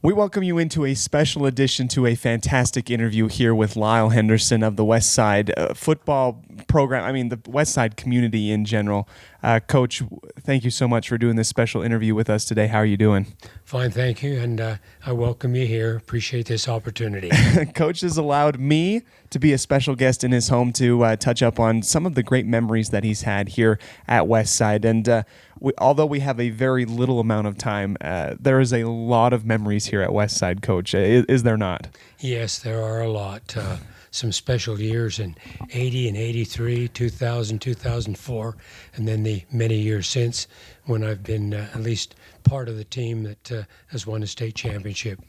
We welcome you into a special edition to a fantastic interview here with Lyle Henderson of the West Side football program, the West Side community in general. Coach, thank you so much for doing this special interview with us today. How are you doing? Fine, thank you, and I welcome you here. Appreciate this opportunity. Coach has allowed me to be a special guest in his home to touch up on some of the great memories that he's had here at West Side. And although we have a very little amount of time, there is a lot of memories here at West Side, Coach. Is there not? Yes, there are a lot. Some special years in 80 and 83, 2000, 2004, and then the many years since when I've been at least part of the team that has won a state championship.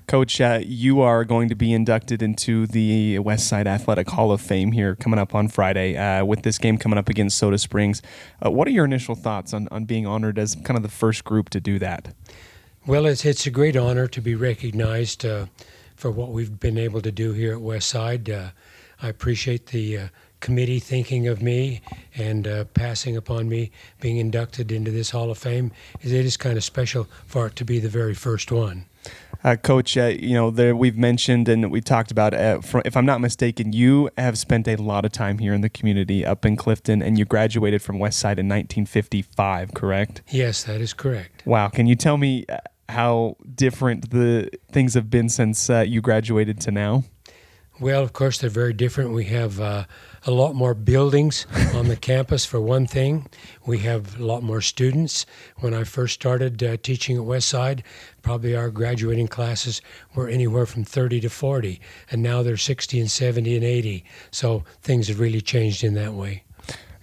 Coach, you are going to be inducted into the West Side Athletic Hall of Fame here coming up on Friday with this game coming up against Soda Springs. What are your initial thoughts on being honored as kind of the first group to do that? Well, it's a great honor to be recognized for what we've been able to do here at West Side. I appreciate the committee thinking of me and passing upon me being inducted into this Hall of Fame. It is kind of special for it to be the very first one. Coach, we've mentioned and we talked about, if I'm not mistaken, you have spent a lot of time here in the community up in Clifton, and you graduated from West Side in 1955, correct? Yes, that is correct. Wow. Can you tell me how different the things have been since you graduated to now? Well, of course, they're very different. We have a lot more buildings on the campus, for one thing. We have a lot more students. When I first started teaching at West Side, probably our graduating classes were anywhere from 30 to 40, and now they're 60 and 70 and 80. So things have really changed in that way.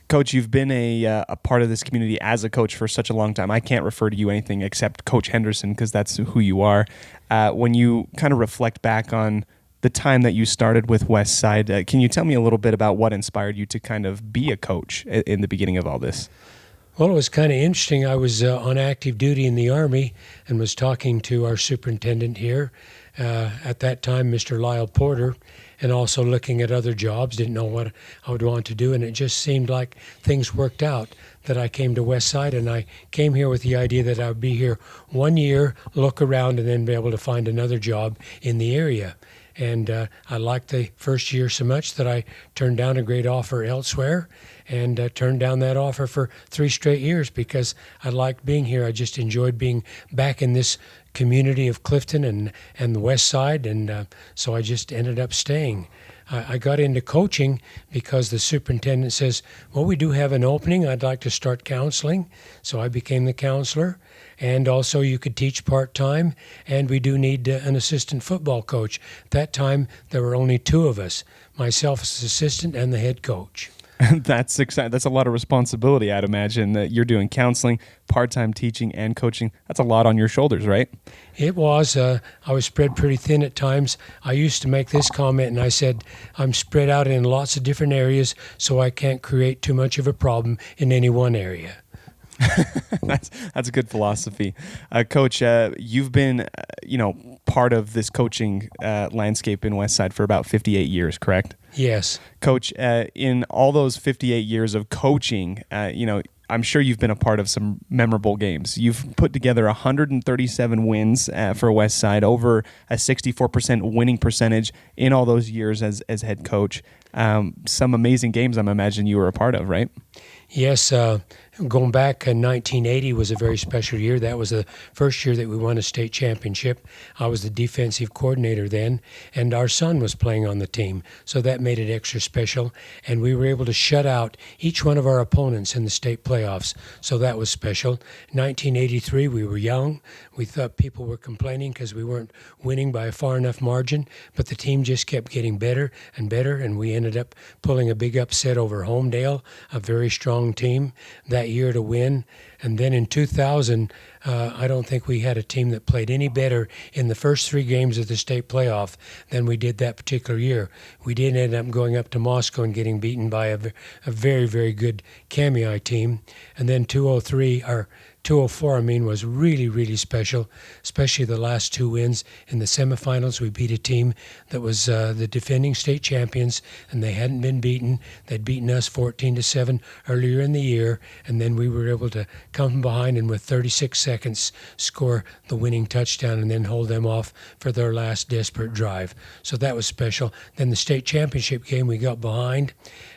Coach, you've been a part of this community as a coach for such a long time. I can't refer to you anything except Coach Henderson because that's who you are. When you kind of reflect back on the time that you started with West Side, can you tell me a little bit about what inspired you to kind of be a coach in the beginning of all this? Well, it was kind of interesting. I was on active duty in the Army and was talking to our superintendent here at that time, Mr. Lyle Porter, and also looking at other jobs. Didn't know what I would want to do, and it just seemed like things worked out that I came to West Side, and I came here with the idea that I would be here 1 year, look around, and then be able to find another job in the area. And I liked the first year so much that I turned down a great offer elsewhere and turned down that offer for 3 straight years because I liked being here. I just enjoyed being back in this community of Clifton and the West Side, and so I just ended up staying. I got into coaching because the superintendent says, well, we do have an opening. I'd like to start counseling. So I became the counselor. And also you could teach part-time, and we do need an assistant football coach. At that time, there were only 2 of us, myself as assistant and the head coach. That's exciting. That's a lot of responsibility, I'd imagine, that you're doing counseling, part-time teaching, and coaching. That's a lot on your shoulders, right? It was. I was spread pretty thin at times. I used to make this comment, and I said, I'm spread out in lots of different areas, so I can't create too much of a problem in any one area. That's a good philosophy. Coach, you've been, part of this coaching landscape in West Side for about 58 years, correct? Yes. Coach, in all those 58 years of coaching, I'm sure you've been a part of some memorable games. You've put together 137 wins for West Side, over a 64% winning percentage in all those years as head coach. Some amazing games, I'm imagining you were a part of, right? Yes, going back, 1980 was a very special year. That was the first year that we won a state championship. I was the defensive coordinator then, and our son was playing on the team, so that made it extra special. And we were able to shut out each one of our opponents in the state playoffs, so that was special. 1983, we were young. We thought people were complaining because we weren't winning by a far enough margin, but the team just kept getting better and better, and we ended up pulling a big upset over Homedale, a very strong team that year to win. And then in 2000, I don't think we had a team that played any better in the first 3 games of the state playoff than we did that particular year. We did end up going up to Moscow and getting beaten by a very, very good Kamei team. And then 204 was really, really special, especially the last 2 wins. In the semifinals, we beat a team that was the defending state champions, and they hadn't been beaten. They'd beaten us 14-7 earlier in the year, and then we were able to come behind and with 36 seconds score the winning touchdown and then hold them off for their last desperate drive. So that was special. Then the state championship game, we got behind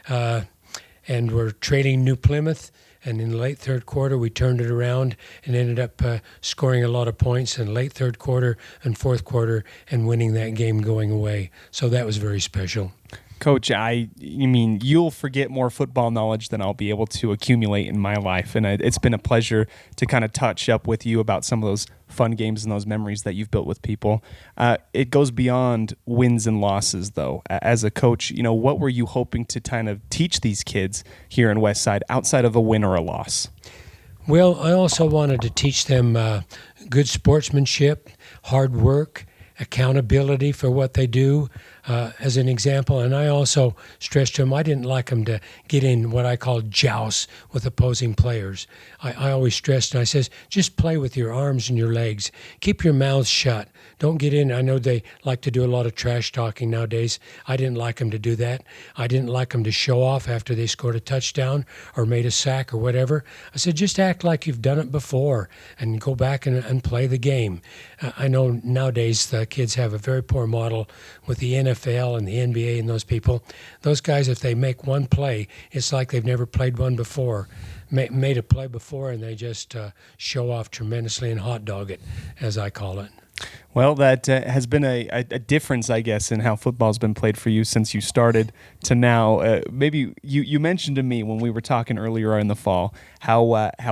and we're trading New Plymouth. And in the late third quarter, we turned it around and ended up scoring a lot of points in late third quarter and fourth quarter and winning that game going away. So that was very special. Coach, you'll forget more football knowledge than I'll be able to accumulate in my life. And it's been a pleasure to kind of touch up with you about some of those fun games and those memories that you've built with people. It goes beyond wins and losses, though. As a coach, what were you hoping to kind of teach these kids here in Westside outside of a win or a loss? Well, I also wanted to teach them good sportsmanship, hard work, accountability for what they do, as an example. And I also stressed to them, I didn't like them to get in what I call jousts with opposing players. I always stressed, and I says, just play with your arms and your legs. Keep your mouths shut. Don't get in. I know they like to do a lot of trash talking nowadays. I didn't like them to do that. I didn't like them to show off after they scored a touchdown or made a sack or whatever. I said, just act like you've done it before and go back and play the game. I know nowadays the kids have a very poor model with the NFL and the NBA and those people. Those guys, if they make one play, it's like they've never played one before. Made a play before, and they just show off tremendously and hot dog it, as I call it. Well, that has been a difference, I guess, in how football's been played for you since you started to now. Maybe you mentioned to me when we were talking earlier in the fall how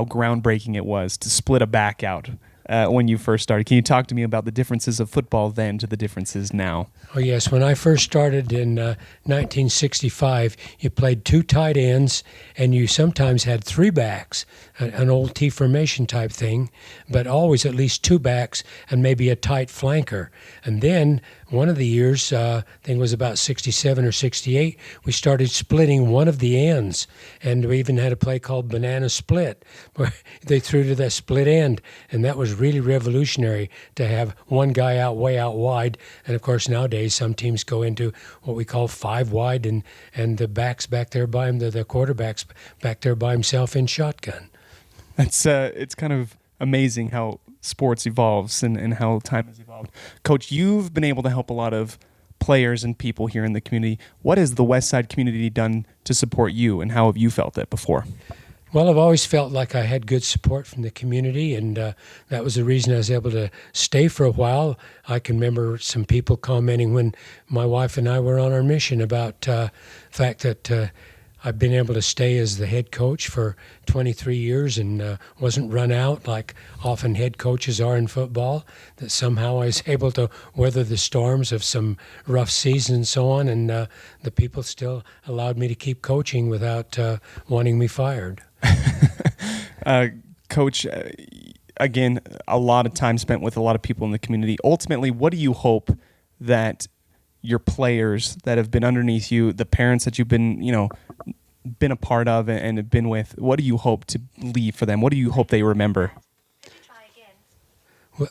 groundbreaking it was to split a back out when you first started. Can you talk to me about the differences of football then to the differences now? Oh, yes. When I first started in 1965, you played two tight ends, and you sometimes had three backs, an old T formation type thing, but always at least two backs and maybe a tight flanker. And then one of the years, I think it was about 67 or 68, we started splitting one of the ends. And we even had a play called Banana Split, where they threw to that split end. And that was really revolutionary to have one guy way out wide. And, of course, nowadays some teams go into what we call five wide, and the back's back there by him, the quarterback's back there by himself in shotgun. It's kind of amazing how sports evolves and how time has evolved. Coach, you've been able to help a lot of players and people here in the community. What has the West Side community done to support you, and how have you felt it before? Well, I've always felt like I had good support from the community, and that was the reason I was able to stay for a while. I can remember some people commenting when my wife and I were on our mission about the fact that I've been able to stay as the head coach for 23 years and wasn't run out like often head coaches are in football, that somehow I was able to weather the storms of some rough seasons and so on, and the people still allowed me to keep coaching without wanting me fired. Coach, again, a lot of time spent with a lot of people in the community. Ultimately, what do you hope that your players that have been underneath you, the parents that you've been a part of and have been with, what do you hope to leave for them? What do you hope they remember? Well,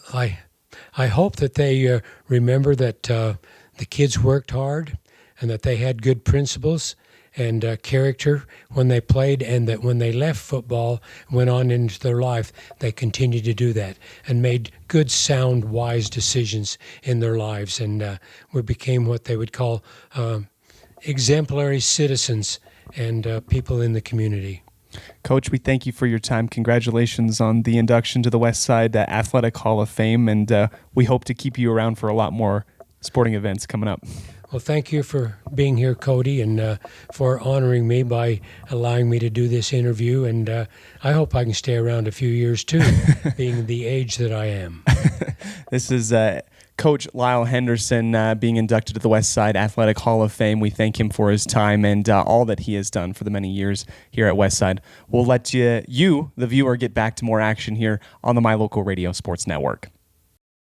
I hope that they remember that the kids worked hard and that they had good principles and character when they played, and that when they left football, went on into their life, they continued to do that and made good, sound, wise decisions in their lives, and we became what they would call exemplary citizens and people in the community. Coach, we thank you for your time. Congratulations on the induction to the West Side Athletic Hall of Fame, and we hope to keep you around for a lot more sporting events coming up. Well, thank you for being here, Cody, and for honoring me by allowing me to do this interview. And I hope I can stay around a few years, too, being the age that I am. This is Coach Lyle Henderson being inducted to the West Side Athletic Hall of Fame. We thank him for his time and all that he has done for the many years here at West Side. We'll let you, the viewer, get back to more action here on the My Local Radio Sports Network.